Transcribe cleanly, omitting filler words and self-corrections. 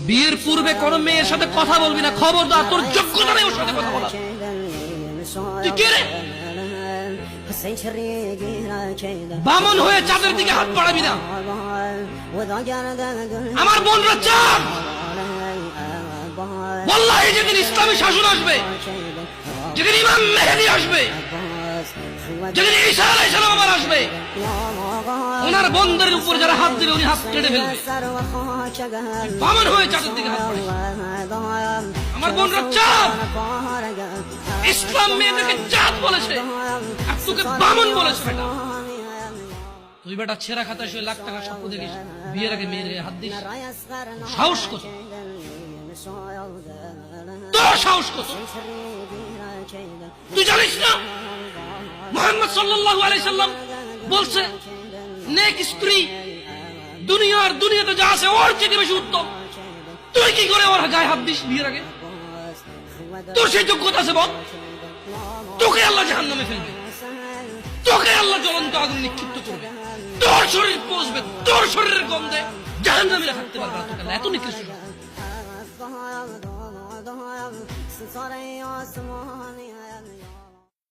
বিয়ের পূর্বে কোন মেয়ের সাথে কথা বলবি না, খবরদার, তোর যোগ্যতা নেই ওর সাথে কথা বলার। তুই কে রে? বামন হয়ে চাঁদের দিকে হাত বাড়াবি না। আমার বোনরা চাঁদ। ওয়াল্লাহি যেদিন ইসলামী শাসন আসবে, যেদিন ইমাম মেহেদী আসবে, যেদিন ঈসা আলাইহিস সালাম আবার আসবে, ওনার বন্ধের উপর যারা হাত দিবে উনি হাত কেটে ফেলবে। বামন হয়ে চাঁদের দিকে হাত বাড়াবি। আমার বোনরা চাঁদ। ইসলাম মেয়েদেরকে চাঁদ বলেছে আর তোকে বামন বলেছে। বেটা তুই বেটা ছেঁড়া খাতা শুয়ে লাখ টাকা স্বপ্ন দেখিস, বিয়ের আগে মেয়ের হাত দিস? সাহস কত তোর, সাহস কত? তুই জানিস না মুহাম্মদ সাল্লাল্লাহু আলাইহি সাল্লাম বলছে নেক স্ত্রী দুনিয়াতে যা আছে ওর চেয়ে বেশি উত্তম। তুই কি করে ওর গায়ে হাত দিস বিয়ের আগে? তোর সেই যোগ্যতা আছে বল? তোকে আল্লাহ জাহান্নামে ফেলবে, তোকে আল্লাহ জ্বলন্ত আগুন নিক্ষিপ্ত করবে, তোর শরীর পচবে, তোর শরীরের গন্ধে জাহান্নামে থাকতে পারবে না। তোকে এত নিকৃষ্ট